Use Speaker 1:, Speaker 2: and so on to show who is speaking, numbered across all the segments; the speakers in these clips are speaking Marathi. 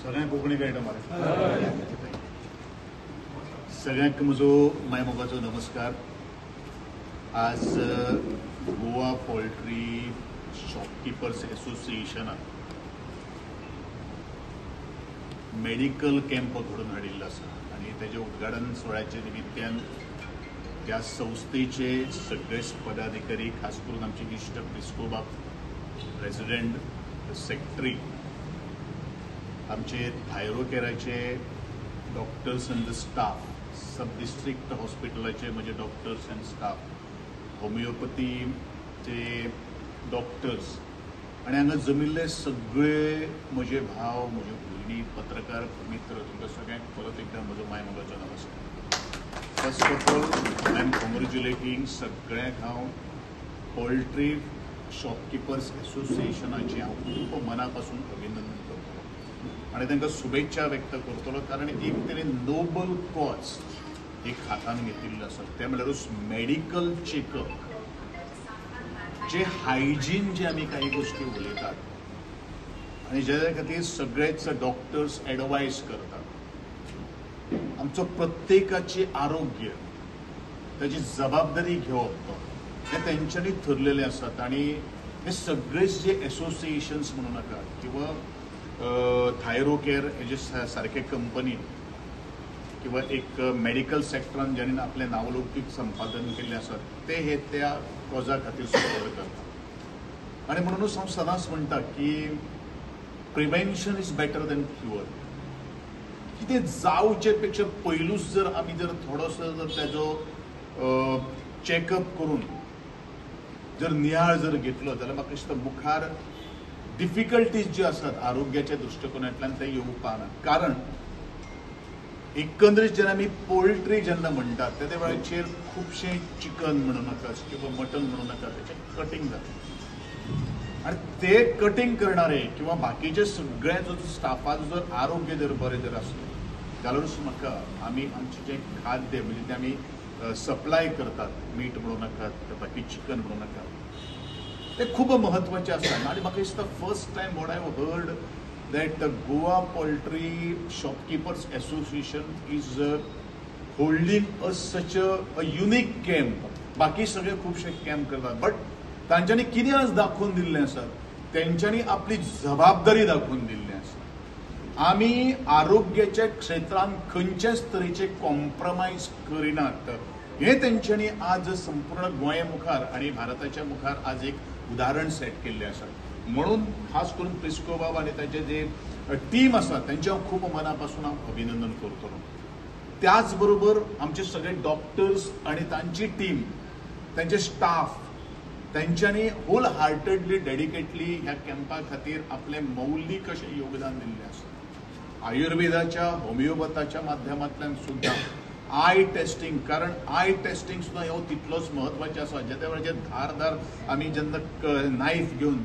Speaker 1: सगळ्यांक कोंकणी कळटा मरे. सगळ्यांक म्हजो मायमोगाचो नमस्कार. आज गोवा पोल्ट्री शॉपकीपर्स एसोसिएशनान मेडिकल कॅम्प घडोवन हाडिल्लो आसा आनी तेजे उद्घाटन सोहळ्याच्या निमित्यान त्या संस्थेचे सगळे पदाधिकारी, खास करून आमचे इश्ट प्रिस्कोबा प्रेसिडेंट, सेक्रेटरी, आमचे थायरोकेराचे doctors and the staff, sub district हॉस्पिटलाचे म्हणजे डॉक्टर्स अँड स्टाफ, होमिओपथीचे डॉक्टर्स आणि हांगा जमिल्ले सगळे म्हजे भाव, म्हजे भयणी, पत्रकार मित्र, तुमकां सगळ्यांक परत एकदा म्हजो मायमोगाचो नमस्कार. First of all I am congratulating सगळ्यांक हांव पोल्ट्री शॉपकीपर्स एसोसिएशनाचे हांव खूब मनापासून अभिनंदन करतलो आणि तांकां शुभेच्छा व्यक्त करतलो, कारण एक तरेन नोबल कॉज एक हातान घेतिल्लो आसा, ते म्हणल्यारूच मेडिकल चेकअप, जे हायजीन जे आमी काही गोष्टी उलयतात आनी ज्या खातीर सगळेच डॉक्टर्स एडवायज करतात. आमचो प्रत्येकाचे आरोग्य, ताची जबाबदारी घेवप हे तेंच्यांनी ठरलेले आसात आनी हे सगळेच जे एसोसिएशन्स म्हणू नाका किंवा थायरोकेर हेजे सारखे कंपनी किंवा एक मेडिकल सेक्टरान ज्यांनी आपले नावलौकीक संपादन केल्ले आसात ते हे त्या कॉजा खातीर सपोर्ट करतात. आणि म्हणूनच हांव सदांच म्हणटा की prevention is better than cure. कितें जावचे पेक्षा पयलूच जर आमी जर थोडोसो जर तेजो चॅकअप करून जर नियाळ जर घेतलो जाल्यार म्हाका दिसता मुखार डिफिकल्टीज ज्यो आसात आरोग्याच्या दृश्टिकोनांतल्यान ते येवपा ना. कारण एकंदरीत जेन्ना आमी पोल्ट्री जेन्ना म्हणटात त्या वेळाचेर खुबशें चिकन म्हणू नाका किंवा मटन म्हणू नाका, तेचें कटींग जाता आनी ते कटींग करणारे किंवा बाकीचे सगळे जो स्टाफाचो जर आरोग्य जर बरें जर आसलें जाल्यारूच म्हाका आमी आमचें जें खाद्य म्हणजे तें आमी सप्लाय करतात, मीठ म्हणू नाकात, बाकी चिकन म्हणू नाका, ते खूब महत्वाचें आसा. आनी म्हाका दिसता first time what I have heard that the Goa Poultry Shopkeepers Association is holding such a unique camp. बाकी सगळे खूबशे कॅम्प करतात, बट तांच्यांनी कितें आज दाखोवन दिल्लें आसा, तेंच्यांनी आपली जबाबदारी दाखोवन दिल्ली आसा. आमी आरोग्याच्या क्षेत्रांत खंयच्याच तरेचे कॉम्प्रमायज करिनात हे तेंच्यांनी आज संपूर्ण गोंया मुखार आणि भारताच्या मुखार आज एक उदाहरण सेट केल्लें आसा. म्हणून खास करून प्रिस्कोबाब आणि त्याचे जे टीम आसा त्यांच्या खूप मनापासून हांव अभिनंदन करतलो. त्याचबरोबर आमचे सगळे डॉक्टर्स आणि तांची टीम, त्यांचे स्टाफ, त्यांच्यानी होल हार्टेडली डेडिकेटली ह्या कॅम्पा खातीर आपले मौलिक अशें योगदान दिल्लें आसा. आयुर्वेदाच्या, होमिओपॅथाच्या माध्यमांतल्यान सुद्धा आय टेस्टिंग, कारण आय टेस्टिंग सुद्धा हो तितलोच महत्वाचें आसा. ज्या त्या वेळाचेर धारदार आमी जेन्ना नायफ घेवन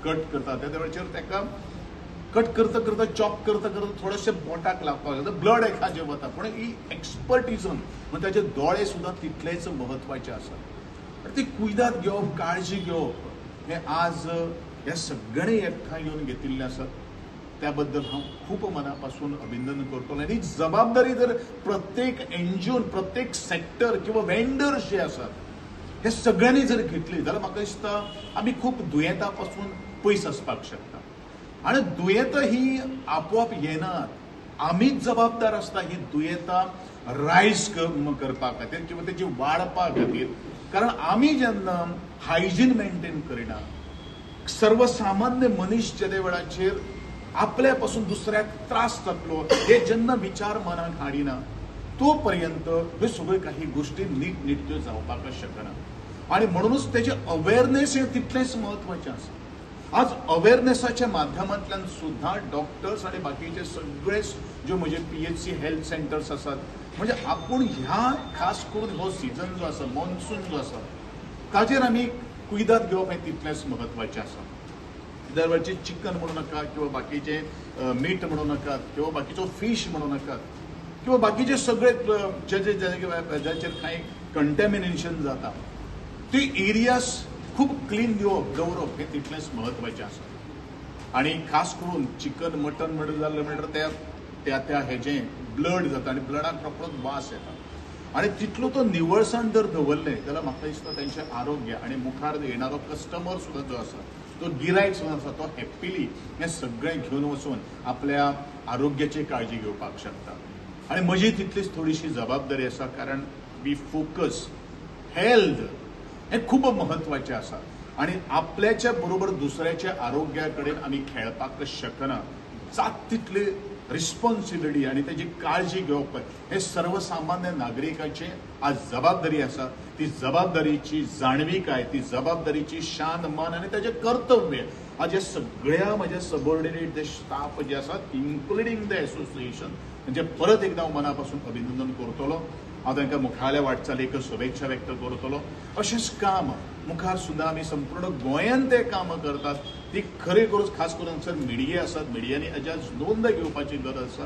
Speaker 1: कट करता त्या वेळाचेर तेका कट करता करता, चॉप करता करता थोडेशे बोटाक लागपाक लागता, ब्लड एखादें वता, पूण ही एक्सपर्टिजम म्हणजे ताचे दोळे सुद्धा तितलेच महत्वाचे आसात. ती कुयदाद घेवप, काळजी घेवप हे आज ह्या सगळे एकठांय येवन घेतिल्ले आसात. त्याबद्दल हांव खूप मनापासून अभिनंदन करतलो. आणि जबाबदारी जर प्रत्येक एनजीओन, प्रत्येक सेक्टर किंवा वेंडर्स जे आसात हे सगळ्यांनी जर घेतली जाल्यार म्हाका दिसता आमी खूब दुयेंतां पासून पयस आसपाक शकता. आणि दुयेंतां ही आपोआप येनात, आमीच जबाबदार आसता ही दुयेंतां रायज करपा खातीर किंवा तेची वाडपा खातीर. कारण आमी जेन्ना हायजीन मेंटेन करिना, सर्वसामान्य मनीस जे वेळाचेर आपल्या पासून दुसऱ्याक त्रास जातलो हे जेन्ना विचार मनाक हाडिना तो पर्यंत हे सगळे काही गोष्टी नीट निट्यो जावपाक शकना. आणि म्हणूनच तेचे अवेअरनेस हे तितलेच महत्वाचें आसा. आज अवेअरनेसाच्या माध्यमांतल्यान सुद्धा डॉक्टर्स आणि बाकीचे सगळेच जे म्हणजे PHC हेल्थ सेंटर्स आसात, म्हणजे आपूण ह्या खास करून हो सीझन जो आसा, मॉन्सून जो आसा, ताचेर आमी कुयदाद घेवप हे तितलेच महत्वाचें आसा. दरवेळचे चिकन म्हणू नका किंवा बाकीचे मीठ म्हणू नकात किंवा बाकीचो फिश म्हणू नकात किंवा बाकीचे सगळे ज्याचेर काही कंटॅमिनेशन जाता ती एरियाज खूप क्लीन दवरप हे तितलेच महत्वाचें आसा. आणि खास करून चिकन मटन म्हणत जालें म्हणल्यार त्या त्या हेजें ब्लड जाता आनी ब्लडाक रोखडोच वास येता आणि तितलो तो निवळसाण जर दवरलें जाल्यार म्हाका दिसता तेंचें आरोग्य आणि मुखार येणारो कस्टमर सुद्दां जो आसा तो गिरायक सुद्दां आसा तो हॅप्पिली हें सगळें घेवन वचून आपल्या आरोग्याची काळजी घेवपाक शकता आणि म्हजी तितलीच थोडीशी जबाबदारी आसा कारण वी फोकस हेल्थ हें खूब महत्वाचें आसा आणि आपल्याच्या बरोबर दुसऱ्याच्या आरोग्या कडेन आमी खेळपाक शकना जात तितली रिस्पॉन्सिबिलिटी आणि त्याची काळजी घेवप हे सर्वसामान्य नागरिकाची आज जबाबदारी आसा ती जबाबदारीची जाणविकाय ती जबाबदारीची शान मान आणि त्याचे कर्तव्य आज या सगळ्या माझ्या सबऑर्डिनेट जे स्टाफ जे आसात इन्क्लुडिंग द एसोसिएशन म्हणजे परत एकदा हांव मनापासून अभिनंदन करतलो हांव तांकां मुखावेल्या वाटचालीक शुभेच्छा व्यक्त करतलो अशेंच काम मुखार सुद्दां आमी संपूर्ण गोंयांत ते काम करतात ती खरी करून खास करून हांगसर मिडिया आसात मिडियांनी हाची आज नोंद घेवपाची गरज आसा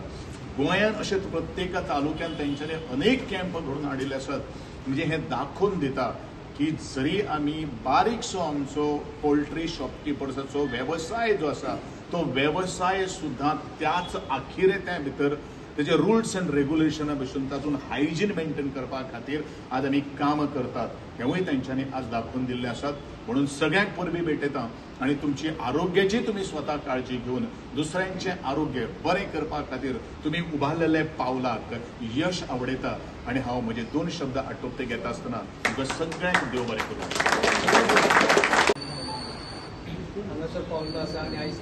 Speaker 1: गोंयांत अशें प्रत्येक तालुक्यान तेंच्यांनी अनेक कॅम्प घडोवन हाडिल्ले आसात म्हणजे हें दाखोवन दिता की जरी आमी बारीकसो आमचो पोल्ट्री शॉपकिपर्साचो वेवसाय जो आसा तो वेवसाय सुद्दां त्याच आखिरेत्या भितर तेजे रुल्स अँड रेग्युलेशना बसून तातूंत हायजीन मेंटेन करपा खातीर आज आमी काम करतात हेवूय तेंच्यांनी आज दाखोवन दिल्ले आसात म्हणून सगळ्यांक परबीं भेटयता आनी तुमची आरोग्याची तुमी स्वता काळजी घेवन दुसऱ्यांचें आरोग्य बरें करपा खातीर तुमी उबारलेले पावलाक यश आवडयता आनी हांव म्हजे 2 शब्द आटोपते घेता आसतना तुमकां सगळ्यांक देव बरें करूं
Speaker 2: हांगासर पावलो आसा आनी आयज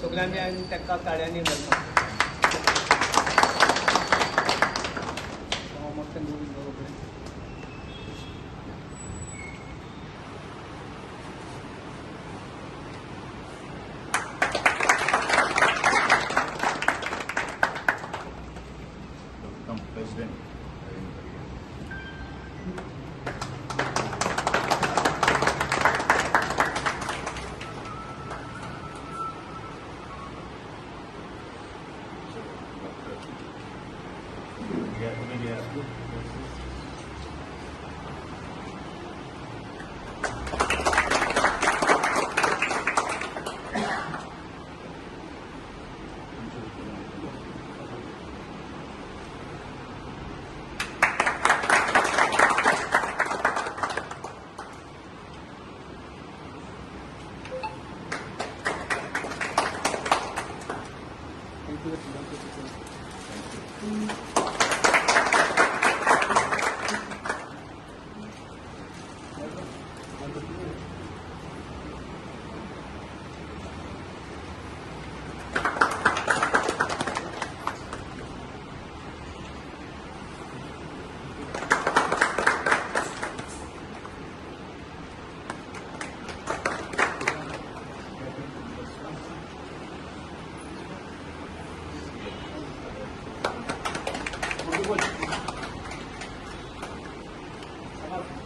Speaker 2: सगळ्यांनी आनी ताका ताळ्यांनी भरता
Speaker 1: President.
Speaker 2: Thank you.